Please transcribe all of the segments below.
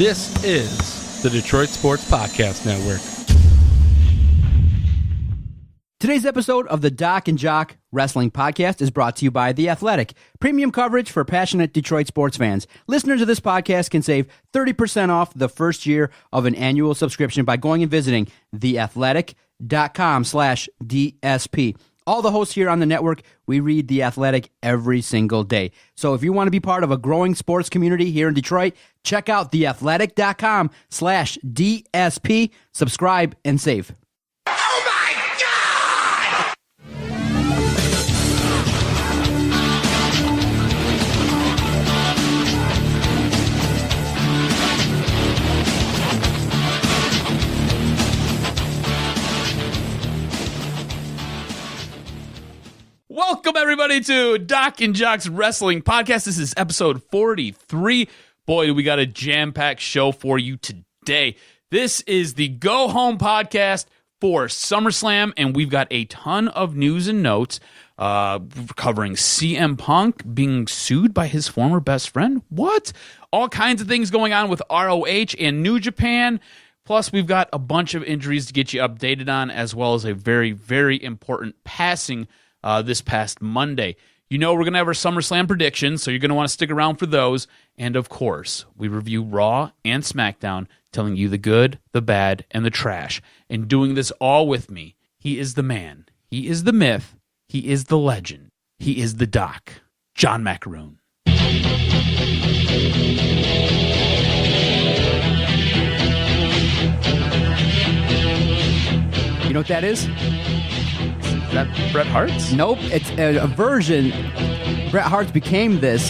This is the Detroit Sports Podcast Network. Today's episode of the Doc and Jock Wrestling Podcast is brought to you by The Athletic, premium coverage for passionate Detroit sports fans. Listeners of this podcast can save 30% off the first year of an annual subscription by going and visiting theathletic.com/DSP. All the hosts here on the network, we read The Athletic every single day. So if you want to be part of a growing sports community here in Detroit, check out theathletic.com/DSP, subscribe, and save. Welcome, everybody, to Doc and Jock's Wrestling Podcast. This is episode 43. Boy, do we got a jam-packed show for you today. This is the go-home podcast for Summerslam, and we've got a ton of news and notes covering CM Punk being sued by his former best friend. What? All kinds of things going on with ROH and New Japan. Plus, we've got a bunch of injuries to get you updated on, as well as a very, very important passing this past Monday. You know we're going to have our SummerSlam predictions, so you're going to want to stick around for those. And, of course, we review Raw and SmackDown, telling you the good, the bad, and the trash. And doing this all with me, he is the man, he is the myth, he is the legend, he is the Doc, John Macaroon. You know what that is? Is that Bret Hart's? Nope, it's a version. Bret Hart's became this.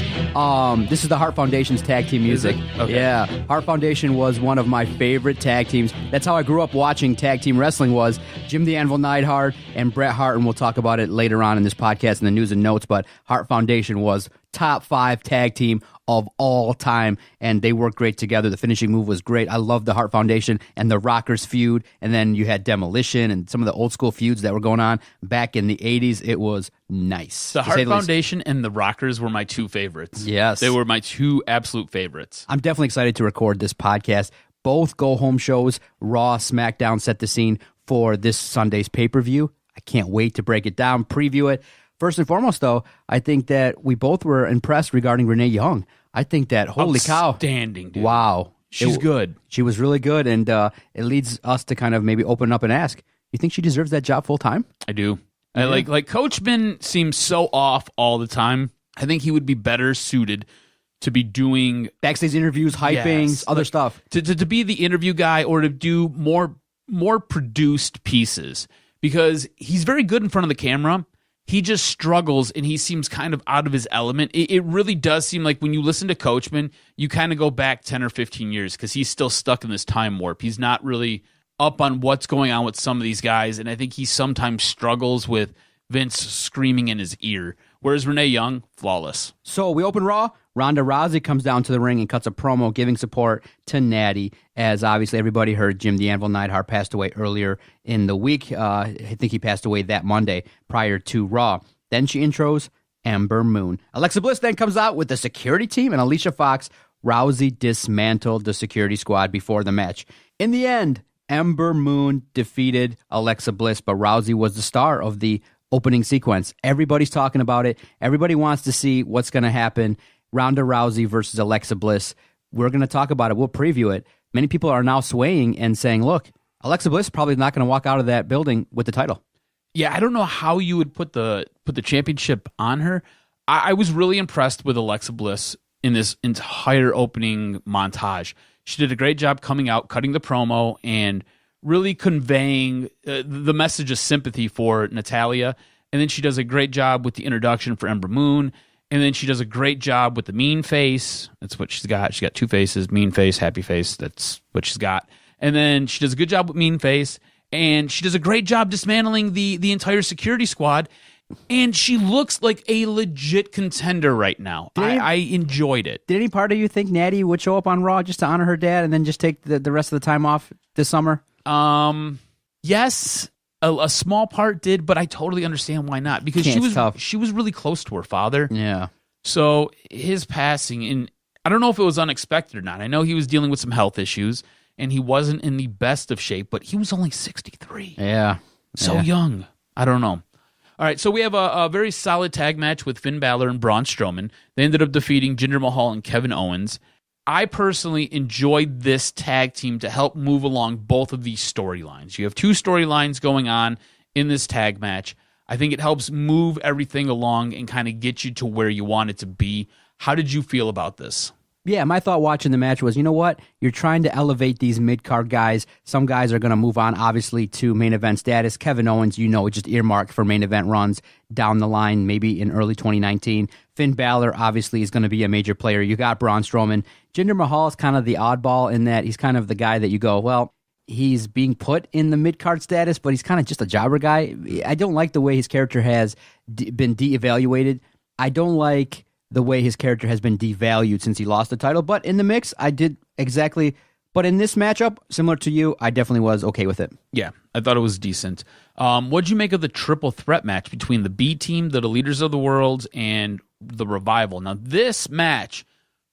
This is the Hart Foundation's tag team music. Okay. Yeah, Hart Foundation was one of my favorite tag teams. That's how I grew up watching tag team wrestling, was Jim the Anvil Neidhart and Bret Hart, and we'll talk about it later on in this podcast in the news and notes, but Hart Foundation was top 5 tag team of all time, and they worked great together. The finishing move was great. I love the Hart Foundation and the Rockers feud, and then you had Demolition and some of the old school feuds that were going on back in the 80s. It was nice. The Hart Foundation and the Rockers were my two favorites. Yes. They were my two absolute favorites. I'm definitely excited to record this podcast. Both go-home shows, Raw, SmackDown, set the scene for this Sunday's pay-per-view. I can't wait to break it down, preview it. First and foremost, though, I think that we both were impressed regarding Renee Young. I think that, holy cow. Outstanding, dude. Wow. She's good. She was really good, and it leads us to kind of maybe open up and ask, you think she deserves that job full-time? I do. Yeah. Like Coachman seems so off all the time. I think he would be better suited to be doing backstage interviews, hyping, yes, other stuff. To be the interview guy, or to do more produced pieces, because he's very good in front of the camera. He just struggles, and he seems kind of out of his element. It really does seem like when you listen to Coachman, you kind of go back 10 or 15 years, because he's still stuck in this time warp. He's not really up on what's going on with some of these guys, and I think he sometimes struggles with Vince screaming in his ear, whereas Renee Young, flawless. So we open Raw. Ronda Rousey comes down to the ring and cuts a promo giving support to Natty, as obviously everybody heard Jim the Anvil Neidhart passed away earlier in the week. I think he passed away that Monday prior to Raw. Then she intros Ember Moon. Alexa Bliss then comes out with the security team and Alicia Fox. Rousey dismantled the security squad before the match. In the end, Ember Moon defeated Alexa Bliss, but Rousey was the star of the opening sequence. Everybody's talking about it. Everybody wants to see what's going to happen. Ronda Rousey versus Alexa Bliss. We're going to talk about it. We'll preview it. Many people are now swaying and saying, look, Alexa Bliss probably not going to walk out of that building with the title. Yeah, I don't know how you would put the championship on her. I was really impressed with Alexa Bliss in this entire opening montage. She did a great job coming out, cutting the promo, and really conveying the message of sympathy for Natalya. And then she does a great job with the introduction for Ember Moon. And then she does a great job with the mean face. That's what she's got. She's got two faces, mean face, happy face. That's what she's got. And then she does a good job with mean face. And she does a great job dismantling the entire security squad. And she looks like a legit contender right now. I enjoyed it. Did any part of you think Natty would show up on Raw just to honor her dad and then just take the rest of the time off this summer? Yes. A small part did, but I totally understand why not, because she was really close to her father. Yeah. So his passing, and I don't know if it was unexpected or not. I know he was dealing with some health issues, and he wasn't in the best of shape, but he was only 63. Yeah. So young. I don't know. All right, so we have a very solid tag match with Finn Balor and Braun Strowman. They ended up defeating Jinder Mahal and Kevin Owens. I personally enjoyed this tag team to help move along both of these storylines. You have two storylines going on in this tag match. I think it helps move everything along and kind of get you to where you want it to be. How did you feel about this? Yeah, my thought watching the match was, you know what? You're trying to elevate these mid-card guys. Some guys are going to move on, obviously, to main event status. Kevin Owens, just earmarked for main event runs down the line, maybe in early 2019. Finn Balor, obviously, is going to be a major player. You got Braun Strowman. Jinder Mahal is kind of the oddball in that he's kind of the guy that you go, well, he's being put in the mid-card status, but he's kind of just a jobber guy. I don't like the way his character has been de-evaluated. I don't like the way his character has been devalued since he lost the title. But in the mix, I did exactly. But in this matchup, similar to you, I definitely was okay with it. Yeah, I thought it was decent. What'd you make of the triple threat match between the B team, the Leaders of the World, and the Revival? Now, this match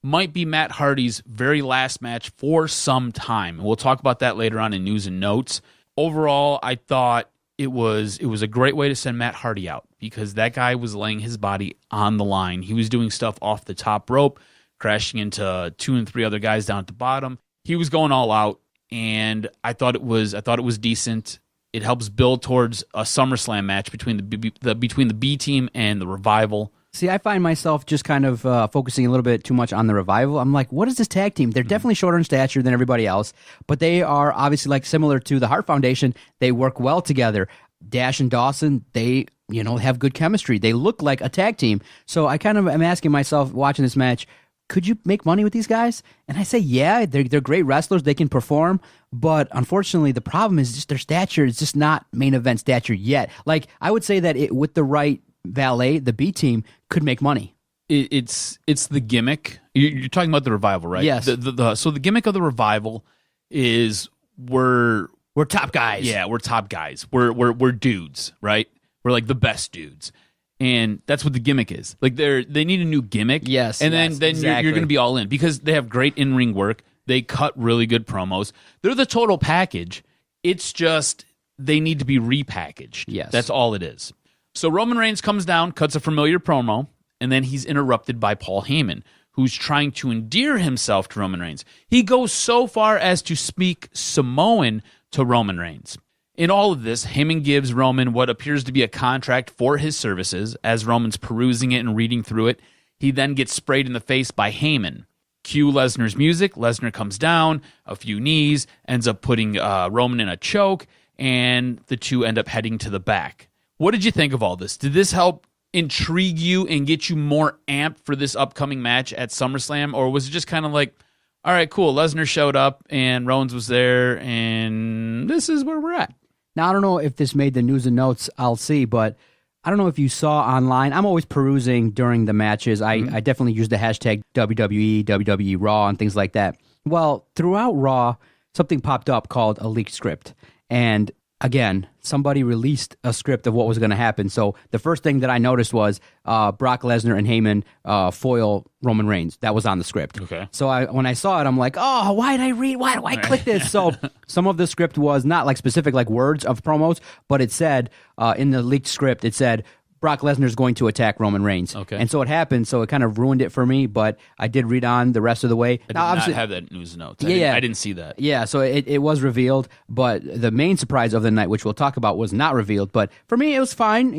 might be Matt Hardy's very last match for some time. And we'll talk about that later on in news and notes. Overall, I thought it was a great way to send Matt Hardy out because that guy was laying his body on the line. He was doing stuff off the top rope, crashing into 2 and 3 other guys down at the bottom. He was going all out, and I thought it was decent. It helps build towards a SummerSlam match between the B team and the Revival. See, I find myself just kind of focusing a little bit too much on the Revival. I'm like, what is this tag team? They're definitely shorter in stature than everybody else, but they are obviously like similar to the Hart Foundation. They work well together. Dash and Dawson, they have good chemistry. They look like a tag team. So I kind of am asking myself, watching this match, could you make money with these guys? And I say, yeah, they're great wrestlers. They can perform. But unfortunately, the problem is just their stature is just not main event stature yet. Like, I would say that with the right valet, the B team could make money. It's the gimmick. You're talking about the Revival, right? Yes. So the gimmick of the Revival is we're top guys. Yeah, we're top guys. We're dudes, right? We're like the best dudes. And that's what the gimmick is. Like they need a new gimmick. Yes. And then exactly. you're going to be all in because they have great in-ring work. They cut really good promos. They're the total package. It's just they need to be repackaged. Yes. That's all it is. So Roman Reigns comes down, cuts a familiar promo, and then he's interrupted by Paul Heyman, who's trying to endear himself to Roman Reigns. He goes so far as to speak Samoan to Roman Reigns. In all of this, Heyman gives Roman what appears to be a contract for his services. As Roman's perusing it and reading through it, he then gets sprayed in the face by Heyman. Cue Lesnar's music. Lesnar comes down, a few knees, ends up putting Roman in a choke, and the two end up heading to the back. What did you think of all this? Did this help intrigue you and get you more amped for this upcoming match at SummerSlam? Or was it just kind of like, all right, cool, Lesnar showed up and Rollins was there and this is where we're at? Now, I don't know if this made the news and notes, I'll see, but I don't know if you saw online. I'm always perusing during the matches. I definitely use the hashtag WWE, WWE Raw, and things like that. Well, throughout Raw, something popped up called a leaked script. And again, somebody released a script of what was going to happen. So the first thing that I noticed was Brock Lesnar and Heyman foil Roman Reigns. That was on the script. Okay. So when I saw it, I'm like, oh, why did I read? Why do I click this? So some of the script was not like specific like words of promos, but it said in the leaked script, it said, Brock Lesnar is going to attack Roman Reigns. Okay. And so it happened, so it kind of ruined it for me, but I did read on the rest of the way. I did not have that news notes. I didn't see that. Yeah, so it was revealed, but the main surprise of the night, which we'll talk about, was not revealed. But for me, it was fine.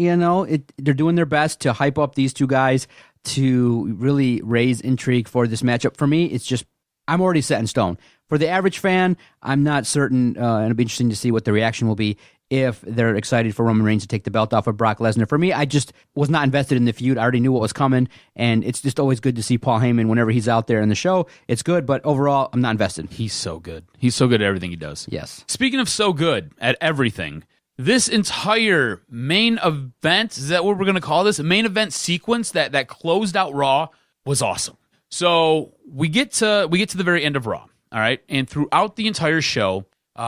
They're doing their best to hype up these two guys to really raise intrigue for this matchup. For me, it's just, I'm already set in stone. For the average fan, I'm not certain, and it'll be interesting to see what the reaction will be if they're excited for Roman Reigns to take the belt off of Brock Lesnar. For me, I just was not invested in the feud. I already knew what was coming, and it's just always good to see Paul Heyman whenever he's out there in the show. It's good, but overall, I'm not invested. He's so good. He's so good at everything he does. Yes. Speaking of so good at everything, this entire main event, is that what we're going to call this? A main event sequence that closed out Raw was awesome. So we get to the very end of Raw, all right? And throughout the entire show,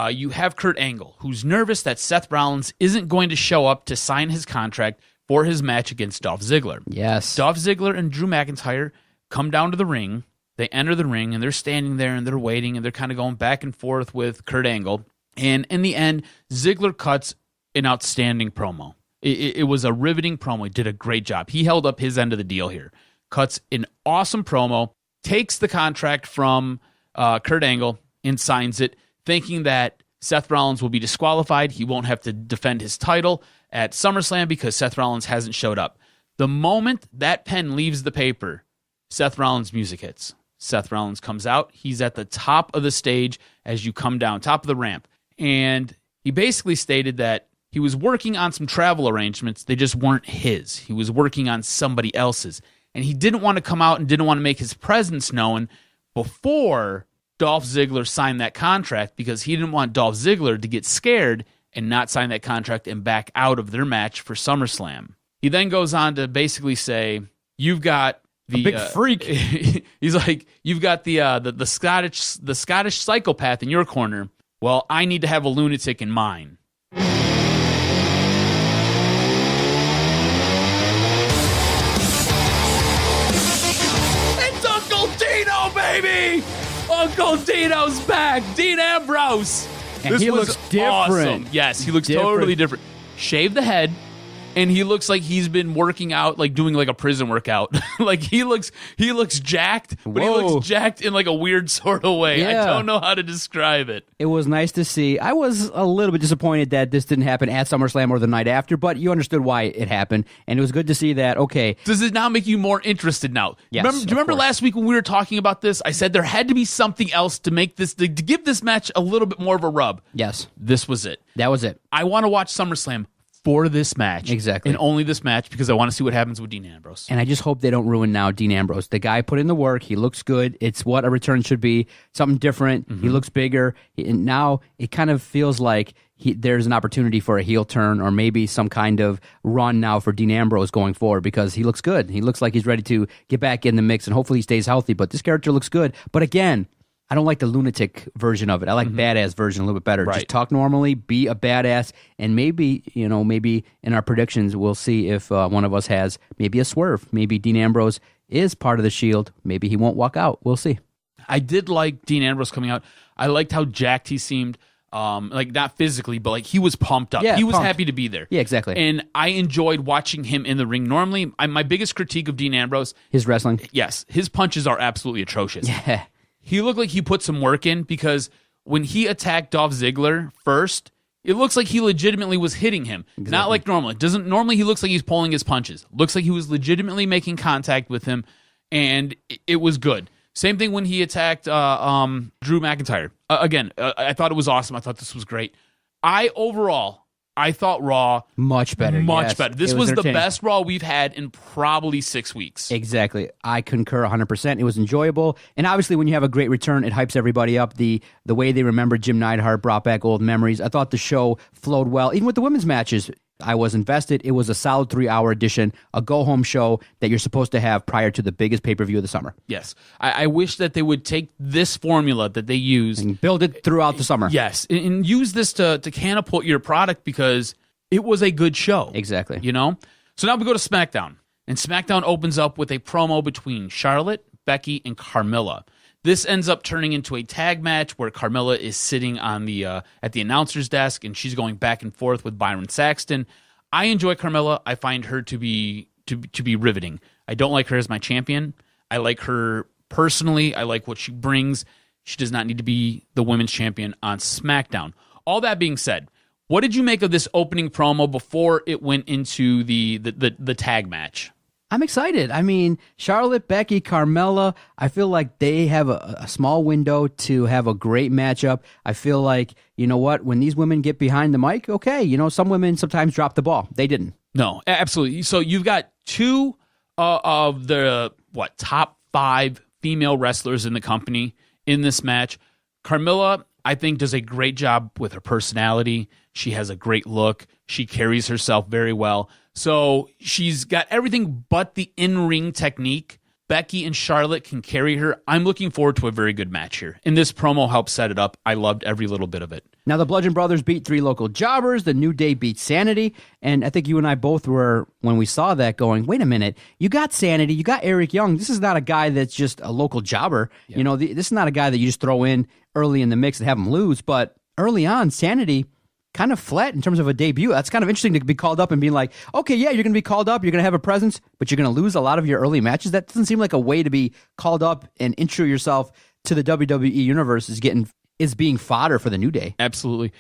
you have Kurt Angle, who's nervous that Seth Rollins isn't going to show up to sign his contract for his match against Dolph Ziggler. Yes. Dolph Ziggler and Drew McIntyre come down to the ring, They enter the ring, and they're standing there, and they're waiting, and they're kind of going back and forth with Kurt Angle. And in the end, Ziggler cuts an outstanding promo. It was a riveting promo. He did a great job. He held up his end of the deal here. Cuts an awesome promo, takes the contract from Kurt Angle and signs it, thinking that Seth Rollins will be disqualified. He won't have to defend his title at SummerSlam because Seth Rollins hasn't showed up. The moment that pen leaves the paper, Seth Rollins' music hits. Seth Rollins comes out. He's at the top of the stage as you come down, top of the ramp. And he basically stated that he was working on some travel arrangements. They just weren't his. He was working on somebody else's. And he didn't want to come out and didn't want to make his presence known before Dolph Ziggler signed that contract because he didn't want Dolph Ziggler to get scared and not sign that contract and back out of their match for SummerSlam. He then goes on to basically say, you've got the big freak. He's like, you've got the Scottish psychopath in your corner. Well, I need to have a lunatic in mine. It's Uncle Dino, baby! Uncle Dino's back. Dean Ambrose. And he looks different. Awesome. Yes, he looks totally different. Shave the head. And he looks like he's been working out, like doing like a prison workout. Like he looks jacked, but he looks jacked in like a weird sort of way. Yeah. I don't know how to describe it. It was nice to see. I was a little bit disappointed that this didn't happen at SummerSlam or the night after, but you understood why it happened, and it was good to see that. Okay, does it now make you more interested now? Yes. Do you remember last week when we were talking about this? I said there had to be something else to make this to give this match a little bit more of a rub. Yes, this was it. That was it. I want to watch SummerSlam for this match. Exactly. And only this match because I want to see what happens with Dean Ambrose. And I just hope they don't ruin now Dean Ambrose. The guy put in the work. He looks good. It's what a return should be. Something different. He looks bigger. And now it kind of feels like there's an opportunity for a heel turn or maybe some kind of run now for Dean Ambrose going forward because he looks good. He looks like he's ready to get back in the mix and hopefully he stays healthy. But this character looks good. But again, I don't like the lunatic version of it. I like badass version a little bit better. Right. Just talk normally, be a badass, and maybe in our predictions we'll see if one of us has maybe a swerve. Maybe Dean Ambrose is part of the Shield. Maybe he won't walk out. We'll see. I did like Dean Ambrose coming out. I liked how jacked he seemed. Like not physically, but like he was pumped up. Yeah, he was pumped. happy to be there. Yeah, exactly. And I enjoyed watching him in the ring. Normally, my biggest critique of Dean Ambrose, His wrestling. yes, his punches are absolutely atrocious. Yeah. He looked like he put some work in because when he attacked Dolph Ziggler first, it looks like he legitimately was hitting him. Exactly. Not like normally. Normally he looks like he's pulling his punches. Looks like he was legitimately making contact with him, and it was good. Same thing when he attacked Drew McIntyre. I thought it was awesome. I thought this was great. I thought Raw Much better. much better. This was the entertaining. best Raw we've had in probably 6 weeks. Exactly. I concur 100%. It was enjoyable. And obviously when you have a great return, it hypes everybody up. The way they remember Jim Neidhart brought back old memories. I thought the show flowed well. Even with the women's matches, I was invested. It was a solid 3-hour edition, a go-home show that you're supposed to have prior to the biggest pay-per-view of the summer. Yes. I wish that they would take this formula that they use And build it throughout the summer. yes, and use this to catapult your product because it was a good show. Exactly. You know? So now we go to SmackDown. And SmackDown opens up with a promo between Charlotte, Becky, and Carmella. This ends up turning into a tag match where Carmella is sitting on the at the announcer's desk and she's going back and forth with Byron Saxton. I enjoy Carmella. I find her to be riveting. I don't like her as my champion. I like her personally. I like what she brings. She does not need to be the women's champion on SmackDown. All that being said, what did you make of this opening promo before it went into the tag match? I'm excited. I mean, Charlotte, Becky, Carmella, I feel like they have a small window to have a great matchup. I feel like, you know what, when these women get behind the mic, okay, some women sometimes drop the ball. They didn't. No, absolutely. So you've got two of the, top 5 female wrestlers in the company in this match. Carmella, I think, does a great job with her personality. She has a great look. She carries herself very well. So she's got everything but the in-ring technique. Becky and Charlotte can carry her, I'm looking forward to a very good match here. And this promo helped set it up. I loved every little bit of it. Now, the Bludgeon Brothers beat 3 local jobbers. The New Day beat Sanity. And I think you and I both were, when we saw that, going, wait a minute. You got Sanity. You got Eric Young. This is not a guy that's just a local jobber. Yeah. You know, this is not a guy that you just throw in early in the mix and have him lose. But early on, Sanity kind of flat in terms of a debut. That's kind of interesting to be called up and being like, okay, yeah, you're going to be called up. You're going to have a presence, but you're going to lose a lot of your early matches. That doesn't seem like a way to be called up and intro yourself to the WWE universe is being fodder for the New Day. Absolutely.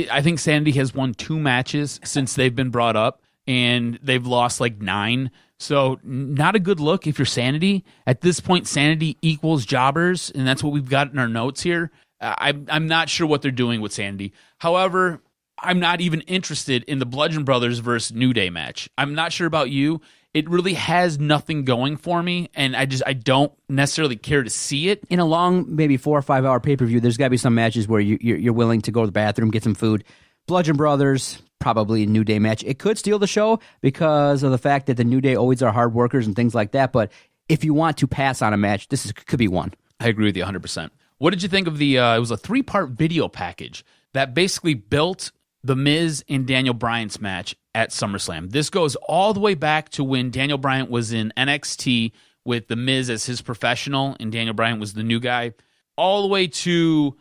I think Sanity has won 2 matches since they've been brought up, and they've lost like 9. So not a good look if you're Sanity. At this point, Sanity equals jobbers, and that's what we've got in our notes here. I'm not sure what they're doing with Sanity. However, I'm not even interested in the Bludgeon Brothers versus New Day match. I'm not sure about you. It really has nothing going for me, and I don't necessarily care to see it. In a long, maybe 4 or 5 hour pay-per-view, there's got to be some matches where you're willing to go to the bathroom, get some food. Bludgeon Brothers, probably a New Day match. It could steal the show because of the fact that the New Day always are hard workers and things like that, but if you want to pass on a match, could be one. I agree with you 100%. What did you think of it was a 3-part video package that basically built The Miz and Daniel Bryan's match at SummerSlam. This goes all the way back to when Daniel Bryan was in NXT with The Miz as his professional and Daniel Bryan was the new guy, all the way to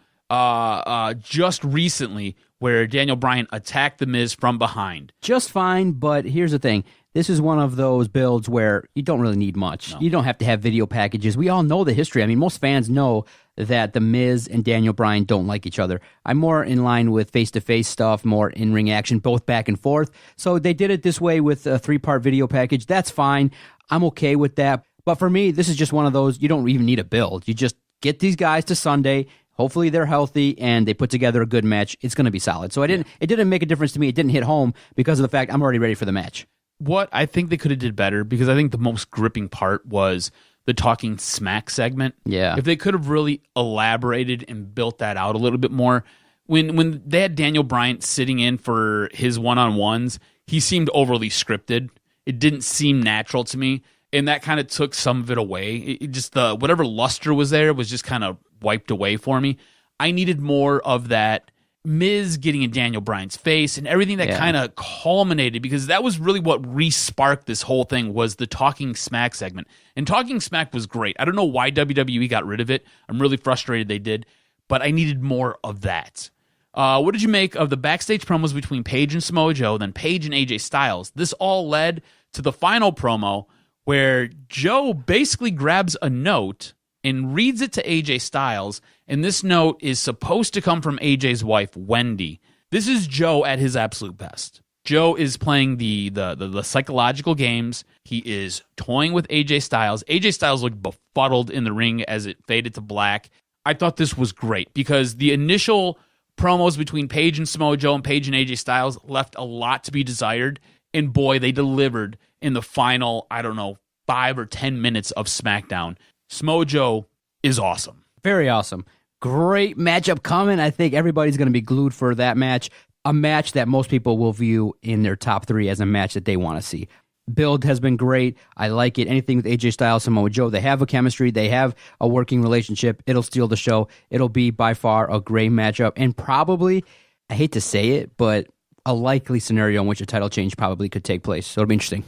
just recently where Daniel Bryan attacked The Miz from behind. Just fine, but here's the thing. This is one of those builds where you don't really need much. No. You don't have to have video packages. We all know the history. I mean, most fans know that The Miz and Daniel Bryan don't like each other. I'm more in line with face-to-face stuff, more in-ring action, both back and forth. So they did it this way with a 3-part video package. That's fine. I'm okay with that. But for me, this is just one of those, you don't even need a build. You just get these guys to Sunday. Hopefully they're healthy and they put together a good match. It's going to be solid. So it didn't make a difference to me. It didn't hit home because of the fact I'm already ready for the match. What I think they could have did better, because I think the most gripping part was the Talking Smack segment. Yeah. If they could have really elaborated and built that out a little bit more. When they had Daniel Bryan sitting in for his one-on-ones, he seemed overly scripted. It didn't seem natural to me, and that kind of took some of it away. It just whatever luster was there was just kind of wiped away for me. I needed more of that Miz getting in Daniel Bryan's face and everything that kind of culminated, because that was really what re-sparked this whole thing, was the Talking Smack segment. And Talking Smack was great. I don't know why WWE got rid of it. I'm really frustrated they did, but I needed more of that. What did you make of the backstage promos between Paige and Samoa Joe, then Paige and AJ Styles? This all led to the final promo where Joe basically grabs a note and reads it to AJ Styles, and this note is supposed to come from AJ's wife, Wendy. This is Joe at his absolute best. Joe is playing the psychological games. He is toying with AJ Styles. AJ Styles looked befuddled in the ring as it faded to black. I thought this was great because the initial promos between Paige and Samoa Joe and Paige and AJ Styles left a lot to be desired, and boy, they delivered in the final, 5 or 10 minutes of SmackDown. Samoa Joe is awesome. Very awesome. Great matchup coming. I think everybody's going to be glued for that match. A match that most people will view in their top 3 as a match that they want to see. Build has been great. I like it. Anything with AJ Styles, Samoa Joe, they have a chemistry. They have a working relationship. It'll steal the show. It'll be by far a great matchup. And probably, I hate to say it, but a likely scenario in which a title change probably could take place. So it'll be interesting.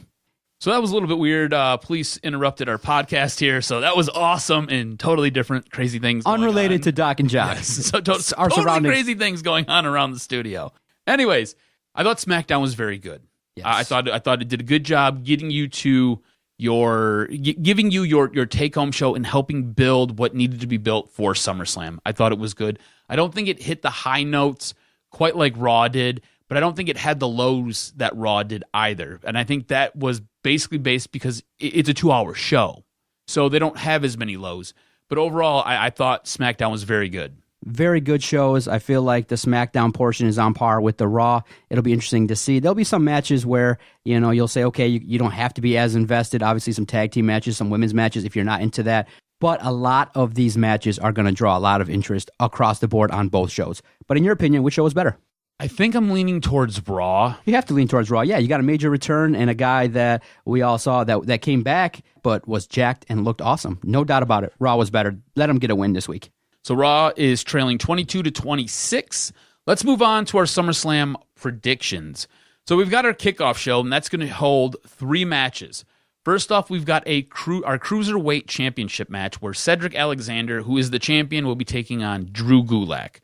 So that was a little bit weird. Police interrupted our podcast here, so that was awesome and totally different, crazy things unrelated to Doc and Jock. Yes. So totally crazy things going on around the studio. Anyways, I thought SmackDown was very good. Yes. I thought it did a good job getting you to giving you your take-home show and helping build what needed to be built for SummerSlam. I thought it was good. I don't think it hit the high notes quite like Raw did, but I don't think it had the lows that Raw did either. And I think that was basically based because it's a 2-hour show, so they don't have as many lows. But overall, I thought SmackDown was very good. Very good shows. I feel like the SmackDown portion is on par with the Raw. It'll be interesting to see. There'll be some matches where, you'll say, okay, you don't have to be as invested. Obviously, some tag team matches, some women's matches if you're not into that. But a lot of these matches are going to draw a lot of interest across the board on both shows. But in your opinion, which show was better? I think I'm leaning towards Raw. You have to lean towards Raw. Yeah, you got a major return and a guy that we all saw that came back but was jacked and looked awesome. No doubt about it. Raw was better. Let him get a win this week. So Raw is trailing 22-26. Let's move on to our SummerSlam predictions. So we've got our kickoff show, and that's going to hold 3 matches. First off, we've got our Cruiserweight Championship match where Cedric Alexander, who is the champion, will be taking on Drew Gulak.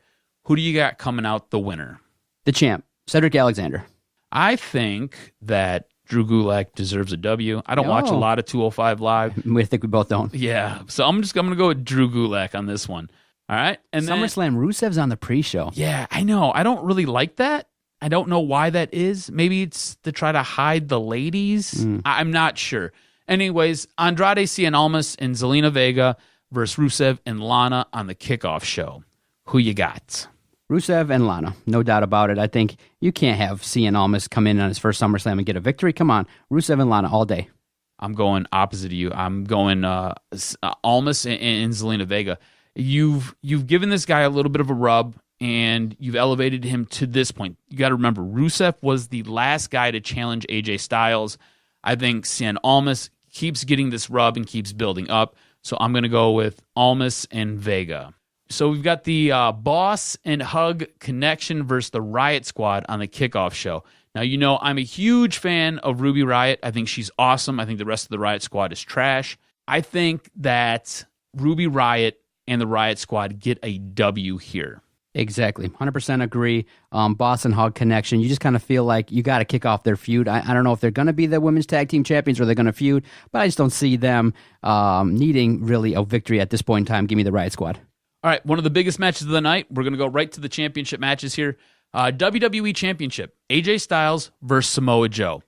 Who do you got coming out the winner? The champ, Cedric Alexander. I think that Drew Gulak deserves a W. I don't watch a lot of 205 Live. I think we both don't. Yeah, so I'm going to go with Drew Gulak on this one. All right? And SummerSlam, Rusev's on the pre-show. Yeah, I know. I don't really like that. I don't know why that is. Maybe it's to try to hide the ladies. I'm not sure. Anyways, Andrade Cien Almas and Zelina Vega versus Rusev and Lana on the kickoff show. Who you got? Rusev and Lana, no doubt about it. I think you can't have Cien Almas come in on his first SummerSlam and get a victory. Come on, Rusev and Lana all day. I'm going opposite of you. I'm going Almas and Zelina Vega. You've given this guy a little bit of a rub, and you've elevated him to this point. You got to remember, Rusev was the last guy to challenge AJ Styles. I think Cien Almas keeps getting this rub and keeps building up. So I'm going to go with Almas and Vega. So we've got the Boss and Hug Connection versus the Riot Squad on the kickoff show. Now, you know, I'm a huge fan of Ruby Riott. I think she's awesome. I think the rest of the Riot Squad is trash. I think that Ruby Riott and the Riot Squad get a W here. Exactly. 100% agree. Boss and Hug Connection. You just kind of feel like you got to kick off their feud. I don't know if they're going to be the women's tag team champions or they're going to feud, but I just don't see them needing really a victory at this point in time. Give me the Riot Squad. All right, one of the biggest matches of the night. We're going to go right to the championship matches here. WWE Championship, AJ Styles versus Samoa Joe.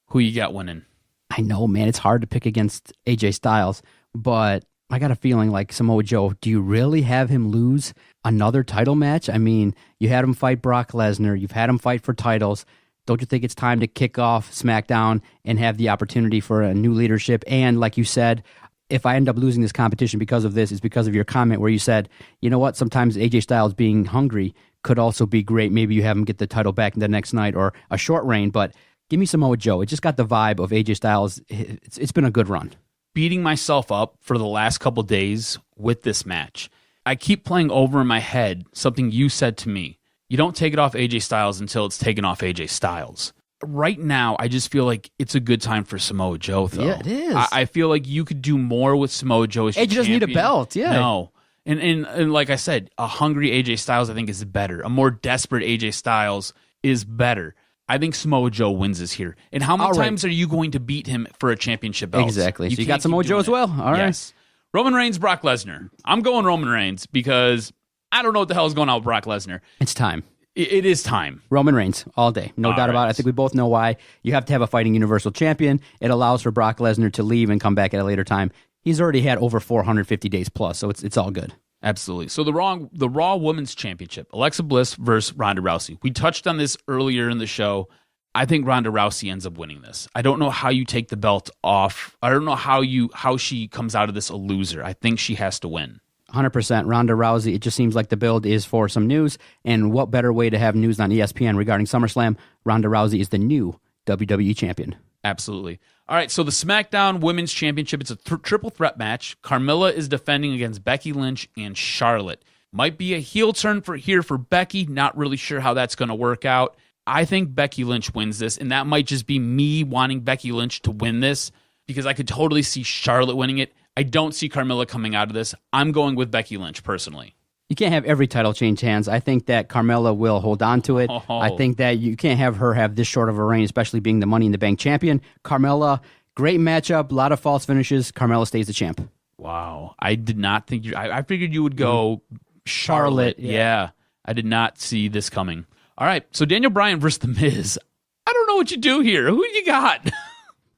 Who you got winning? I know, man. It's hard to pick against AJ Styles, but I got a feeling like Samoa Joe, do you really have him lose another title match? I mean, you had him fight Brock Lesnar. You've had him fight for titles. Don't you think it's time to kick off SmackDown and have the opportunity for a new leadership? And like you said, if I end up losing this competition because of this, it's because of your comment where you said, you know what, sometimes AJ Styles being hungry could also be great. Maybe you have him get the title back the next night or a short reign, but give me Samoa Joe. It just got the vibe of AJ Styles. It's been a good run. Beating myself up for the last couple days with this match. I keep playing over in my head something you said to me. You don't take it off AJ Styles until it's taken off AJ Styles. Right now, I just feel like it's a good time for Samoa Joe, though. Yeah, it is. I feel like you could do more with Samoa Joe as your AJ doesn't need a belt, yeah. No. And like I said, a hungry AJ Styles, I think, is better. A more desperate AJ Styles is better. I think Samoa Joe wins this here. And how many times are you going to beat him for a championship belt? Exactly. So you got Samoa Joe as well? All right. Yes. Roman Reigns, Brock Lesnar. I'm going Roman Reigns because I don't know what the hell is going on with Brock Lesnar. It's time. It is time. Roman Reigns all day. No doubt about it. I think we both know why. You have to have a fighting Universal Champion. It allows for Brock Lesnar to leave and come back at a later time. He's already had over 450 days plus, so it's all good. Absolutely. So the Raw Women's Championship, Alexa Bliss versus Ronda Rousey. We touched on this earlier in the show. I think Ronda Rousey ends up winning this. I don't know how you take the belt off. I don't know how she comes out of this a loser. I think she has to win. 100% Ronda Rousey. It just seems like the build is for some news. And what better way to have news on ESPN regarding SummerSlam? Ronda Rousey is the new WWE champion. Absolutely. All right, so the SmackDown Women's Championship, it's a triple threat match. Carmella is defending against Becky Lynch and Charlotte. Might be a heel turn for Becky. Not really sure how that's going to work out. I think Becky Lynch wins this, and that might just be me wanting Becky Lynch to win this because I could totally see Charlotte winning it. I don't see Carmella coming out of this. I'm going with Becky Lynch personally. You can't have every title change hands. I think that Carmella will hold on to it. I think that you can't have her have this short of a reign, especially being the Money in the Bank champion. Carmella, great matchup, a lot of false finishes. Carmella stays the champ. Wow. I did not think I figured you would go Charlotte. Yeah. I did not see this coming. All right, so Daniel Bryan versus The Miz. I don't know what you do here. Who you got?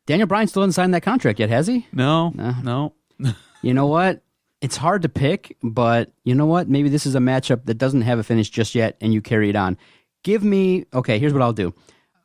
Daniel Bryan still hasn't signed that contract yet, has he? No. You know what? It's hard to pick, but you know what? Maybe this is a matchup that doesn't have a finish just yet, and you carry it on. Okay, here's what I'll do.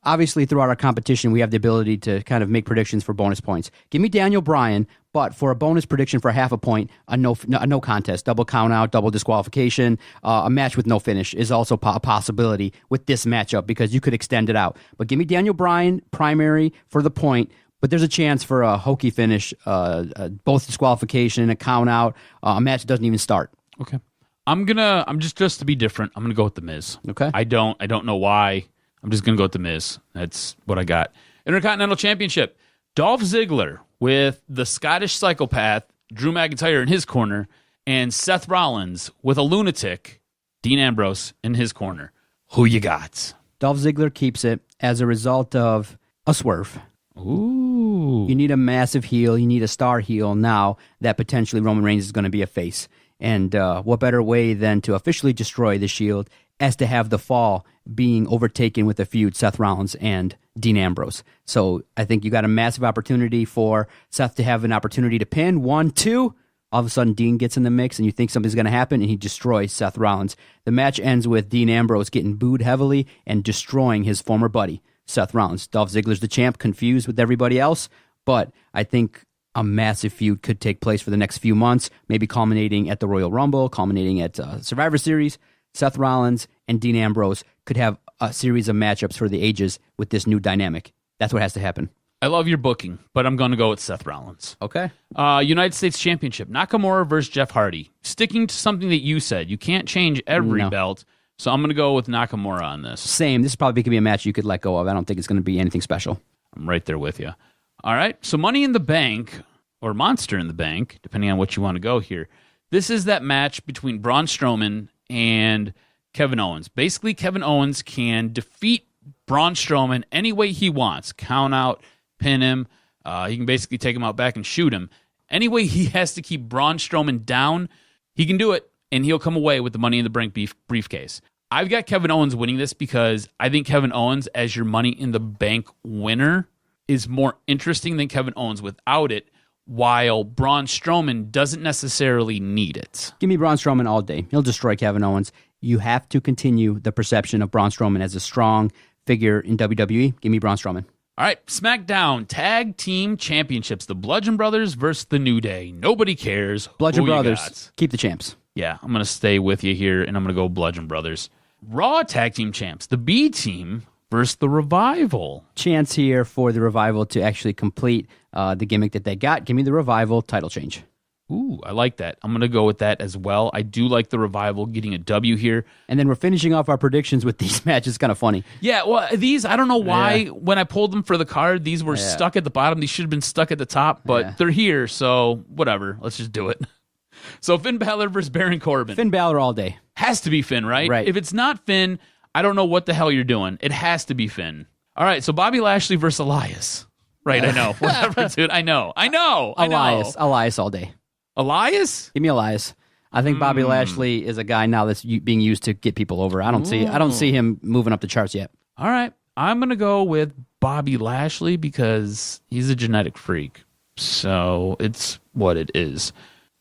obviously, throughout our competition, we have the ability to kind of make predictions for bonus points. Give me Daniel Bryan, but for a bonus prediction for half a point, a no contest, double count out, double disqualification, a match with no finish is also a possibility with this matchup because you could extend it out. But give me Daniel Bryan primary for the point, but there's a chance for a hokey finish, both disqualification, a count out, a match that doesn't even start. Okay. I'm just to be different. I'm gonna go with The Miz. Okay. I don't know why. I'm just gonna go with The Miz. That's what I got. Intercontinental Championship. Dolph Ziggler with the Scottish psychopath Drew McIntyre in his corner, and Seth Rollins with a lunatic Dean Ambrose in his corner. Who you got? Dolph Ziggler keeps it as a result of a swerve. Ooh. You need a massive heel. You need a star heel now that potentially Roman Reigns is going to be a face. And what better way than to officially destroy the Shield as to have the fall being overtaken with a feud, Seth Rollins and Dean Ambrose. So I think you got a massive opportunity for Seth to have an opportunity to pin 1-2. All of a sudden, Dean gets in the mix, and you think something's going to happen, and he destroys Seth Rollins. The match ends with Dean Ambrose getting booed heavily and destroying his former buddy, Seth Rollins. Dolph Ziggler's the champ, confused with everybody else, but I think a massive feud could take place for the next few months, maybe culminating at the Royal Rumble, culminating at Survivor Series. Seth Rollins and Dean Ambrose could have a series of matchups for the ages with this new dynamic. That's what has to happen. I love your booking, but I'm going to go with Seth Rollins. Okay. United States Championship. Nakamura versus Jeff Hardy. Sticking to something that you said. You can't change every belt, so I'm going to go with Nakamura on this. Same. This probably could be a match you could let go of. I don't think it's going to be anything special. I'm right there with you. All right, so Money in the Bank, or Monster in the Bank, depending on what you want to go here. This is that match between Braun Strowman and Kevin Owens. Basically, Kevin Owens can defeat Braun Strowman any way he wants. Count out, pin him. He can basically take him out back and shoot him. Any way he has to keep Braun Strowman down, he can do it, and he'll come away with the Money in the Bank briefcase. I've got Kevin Owens winning this because I think Kevin Owens as your Money in the Bank winner is more interesting than Kevin Owens without it, while Braun Strowman doesn't necessarily need it. Give me Braun Strowman all day. He'll destroy Kevin Owens. You have to continue the perception of Braun Strowman as a strong figure in WWE. Give me Braun Strowman. All right, SmackDown Tag Team Championships. The Bludgeon Brothers versus The New Day. Nobody cares. Bludgeon Brothers. Keep the champs. Yeah, I'm going to stay with you here, and I'm going to go Bludgeon Brothers. Raw Tag Team Champs. The B Team versus The Revival. Chance here for The Revival to actually complete the gimmick that they got. Give me The Revival title change. Ooh, I like that. I'm going to go with that as well. I do like The Revival getting a W here. And then we're finishing off our predictions with these matches. Kind of funny. Yeah, well, these, I don't know why, when I pulled them for the card, these were stuck at the bottom. These should have been stuck at the top, but they're here, so whatever. Let's just do it. So Finn Balor versus Baron Corbin. Finn Balor all day. Has to be Finn, right? Right. If it's not Finn, I don't know what the hell you're doing. It has to be Finn. All right, so Bobby Lashley versus Elias. Right, I know. Whatever, dude. I know. Elias all day. Elias? Give me Elias. I think Bobby Lashley is a guy now that's being used to get people over. I don't see him moving up the charts yet. All right. I'm going to go with Bobby Lashley because he's a genetic freak. So it's what it is.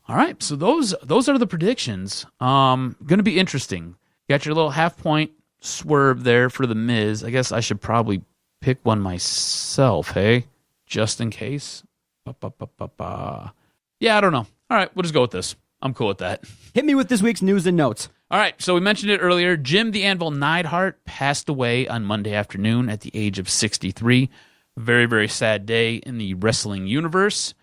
All right. So those are the predictions. Going to be interesting. Got your little half point swerve there for The Miz. I guess I should probably pick one myself, hey? Just in case. Yeah, I don't know. All right, we'll just go with this. I'm cool with that. Hit me with this week's news and notes. All right, so we mentioned it earlier. Jim the Anvil Neidhart passed away on Monday afternoon at the age of 63. Very, very sad day in the wrestling universe.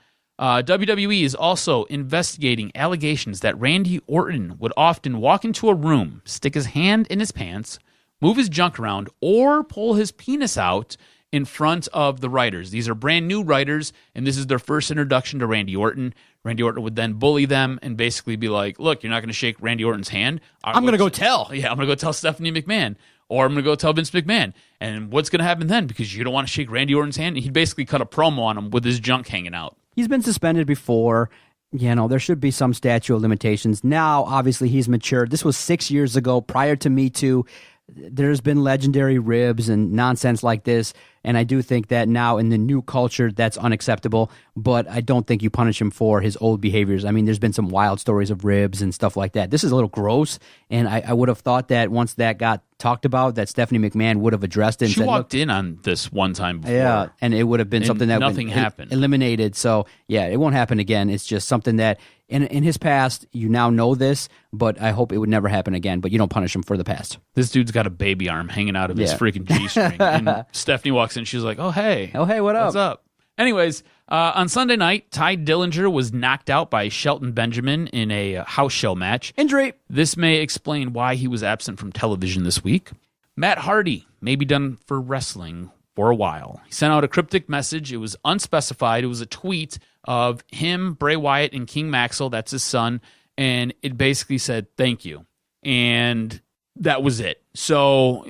WWE is also investigating allegations that Randy Orton would often walk into a room, stick his hand in his pants, move his junk around, or pull his penis out in front of the writers. These are brand new writers, and this is their first introduction to Randy Orton. Randy Orton would then bully them and basically be like, look, you're not going to shake Randy Orton's hand. I'm going to go tell. Yeah, I'm going to go tell Stephanie McMahon, or I'm going to go tell Vince McMahon. And what's going to happen then? Because you don't want to shake Randy Orton's hand. And he'd basically cut a promo on him with his junk hanging out. He's been suspended before. You know, there should be some statute of limitations. Now, obviously, he's matured. This was 6 years ago, prior to Me Too. There's been legendary ribs and nonsense like this. And I do think that now in the new culture, that's unacceptable. But I don't think you punish him for his old behaviors. I mean, there's been some wild stories of ribs and stuff like that. This is a little gross. And I would have thought that once that got talked about, that Stephanie McMahon would have addressed it. And she said, walked in on this one time before. Yeah, and it would have been something that nothing happened. Eliminated. So, yeah, it won't happen again. It's just something that in his past, you now know this, but I hope it would never happen again. But you don't punish him for the past. This dude's got a baby arm hanging out of his freaking G-string. And Stephanie walks in. She's like, oh, hey. Oh, hey, what up? What's up? Anyways, on Sunday night, Ty Dillinger was knocked out by Shelton Benjamin in a house show match. Injury. This may explain why he was absent from television this week. Matt Hardy may be done for wrestling for a while. He sent out a cryptic message. It was unspecified. It was a tweet of him, Bray Wyatt, and King Maxwell. That's his son. And it basically said, thank you. And that was it. So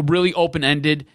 really open-ended.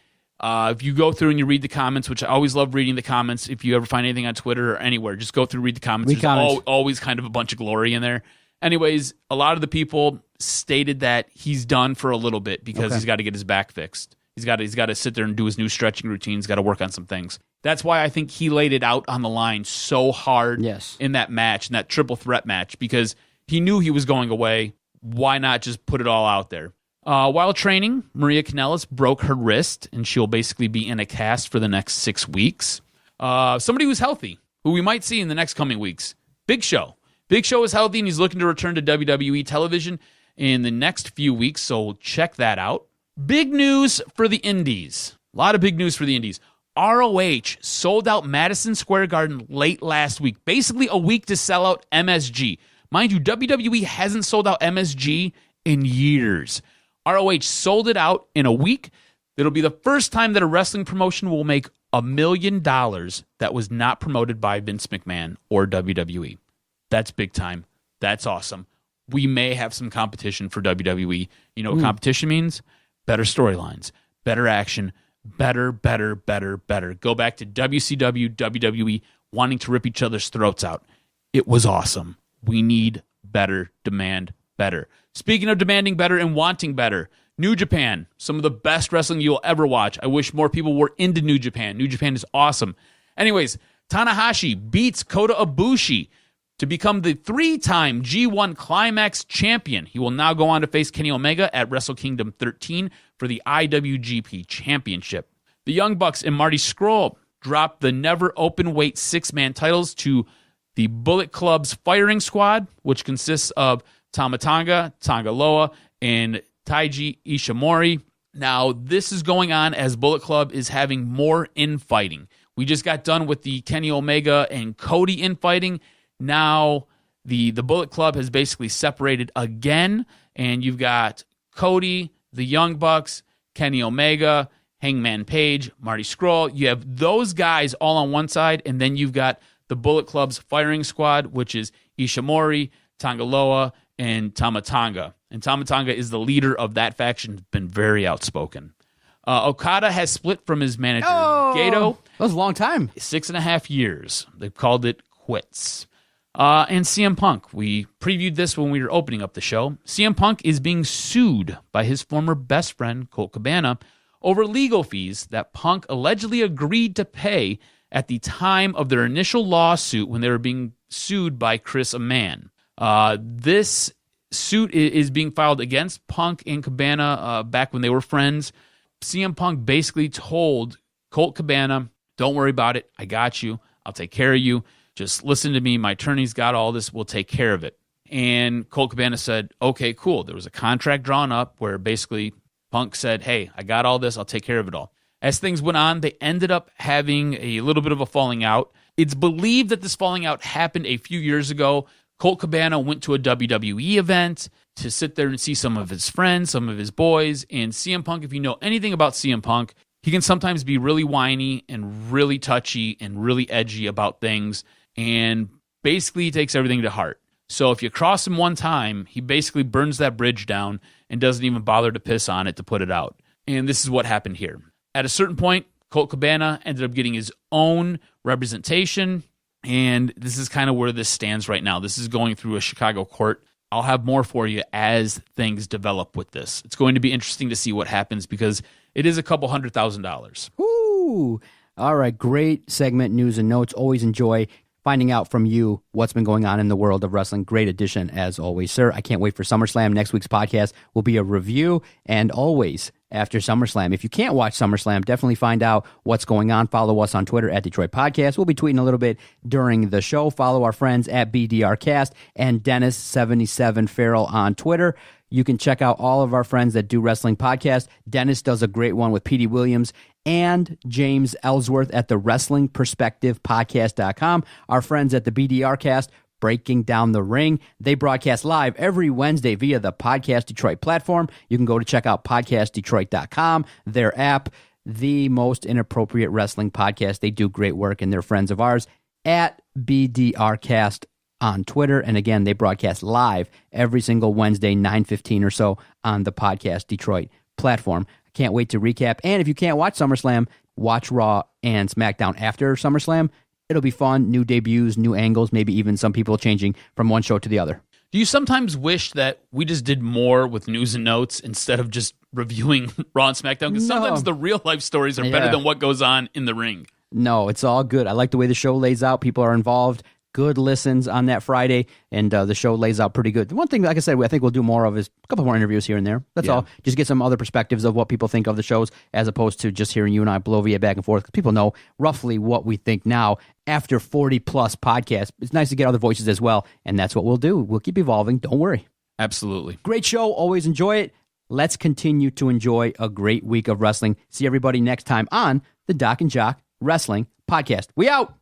If you go through and you read the comments, which I always love reading the comments, if you ever find anything on Twitter or anywhere, just go through, read the comments. There's always kind of a bunch of glory in there. Anyways, a lot of the people stated that he's done for a little bit because he's got to get his back fixed. He's got to sit there and do his new stretching routine. He's got to work on some things. That's why I think he laid it out on the line so hard in that match, in that triple threat match, because he knew he was going away. Why not just put it all out there? While training, Maria Kanellis broke her wrist, and she'll basically be in a cast for the next 6 weeks. Somebody who's healthy, who we might see in the next coming weeks, Big Show. Big Show is healthy, and he's looking to return to WWE television in the next few weeks, so check that out. Big news for the Indies. A lot of big news for the Indies. ROH sold out Madison Square Garden late last week, basically a week to sell out MSG. Mind you, WWE hasn't sold out MSG in years. ROH sold it out in a week. It'll be the first time that a wrestling promotion will make $1 million that was not promoted by Vince McMahon or WWE. That's big time. That's awesome. We may have some competition for WWE. You know what competition means? Better storylines, better action, better. Go back to WCW, WWE, wanting to rip each other's throats out. It was awesome. We need better, demand better. Speaking of demanding better and wanting better, New Japan, some of the best wrestling you'll ever watch. I wish more people were into New Japan. New Japan is awesome. Anyways, Tanahashi beats Kota Ibushi to become the 3-time G1 Climax champion. He will now go on to face Kenny Omega at Wrestle Kingdom 13 for the IWGP Championship. The Young Bucks and Marty Scurll dropped the never open weight 6-man titles to the Bullet Club's firing squad, which consists of Tama Tonga, Tonga Loa, and Taiji Ishimori. Now, this is going on as Bullet Club is having more infighting. We just got done with the Kenny Omega and Cody infighting. Now, the Bullet Club has basically separated again, and you've got Cody, the Young Bucks, Kenny Omega, Hangman Page, Marty Scurll. You have those guys all on one side, and then you've got the Bullet Club's firing squad, which is Ishimori, Tonga Loa, and Tama Tonga. And Tama Tonga is the leader of that faction, been very outspoken. Okada has split from his manager, Gato. That was a long time. 6.5 years. They've called it quits. And CM Punk. We previewed this when we were opening up the show. CM Punk is being sued by his former best friend, Colt Cabana, over legal fees that Punk allegedly agreed to pay at the time of their initial lawsuit when they were being sued by Chris Amann. This suit is being filed against Punk and Cabana back when they were friends. CM Punk basically told Colt Cabana, don't worry about it. I got you. I'll take care of you. Just listen to me. My attorney's got all this. We'll take care of it. And Colt Cabana said, okay, cool. There was a contract drawn up where basically Punk said, hey, I got all this. I'll take care of it all. As things went on, they ended up having a little bit of a falling out. It's believed that this falling out happened a few years ago. Colt Cabana went to a WWE event to sit there and see some of his friends, some of his boys. And CM Punk, if you know anything about CM Punk, he can sometimes be really whiny and really touchy and really edgy about things. And basically he takes everything to heart. So if you cross him one time, he basically burns that bridge down and doesn't even bother to piss on it to put it out. And this is what happened here. At a certain point, Colt Cabana ended up getting his own representation, and this is kind of where this stands right now. This is going through a Chicago court. I'll have more for you as things develop with this. It's going to be interesting to see what happens because it is a couple $100,000. Woo! Woo! All right, great segment, news and notes. Always enjoy finding out from you what's been going on in the world of wrestling. Great addition, as always, sir. I can't wait for SummerSlam. Next week's podcast will be a review, and always after SummerSlam. If you can't watch SummerSlam, definitely find out what's going on. Follow us on Twitter at Detroit Podcast. We'll be tweeting a little bit during the show. Follow our friends at BDRcast and Dennis77 Farrell on Twitter. You can check out all of our friends that do wrestling podcasts. Dennis does a great one with Petey Williams and James Ellsworth at the WrestlingPerspectivePodcast.com. Our friends at the BDRcast, Breaking Down the Ring. They broadcast live every Wednesday via the Podcast Detroit platform. You can go to check out podcastdetroit.com, their app, the most inappropriate wrestling podcast. They do great work, and they're friends of ours at BDRcast on Twitter. And again, they broadcast live every single Wednesday, 9:15 or so on the Podcast Detroit platform. I can't wait to recap. And if you can't watch SummerSlam, watch Raw and SmackDown after SummerSlam. It'll be fun. New debuts, new angles, maybe even some people changing from one show to the other. Do you sometimes wish that we just did more with news and notes instead of just reviewing Raw and SmackDown? Because sometimes the real life stories are better than what goes on in the ring. No, it's all good. I like the way the show lays out. People are involved. Good listens on that Friday, and the show lays out pretty good. The one thing, like I said, I think we'll do more of is a couple more interviews here and there. That's all. Just get some other perspectives of what people think of the shows as opposed to just hearing you and I blow via back and forth. Because people know roughly what we think now after 40-plus podcasts. It's nice to get other voices as well, and that's what we'll do. We'll keep evolving. Don't worry. Absolutely. Great show. Always enjoy it. Let's continue to enjoy a great week of wrestling. See everybody next time on the Doc and Jock Wrestling Podcast. We out.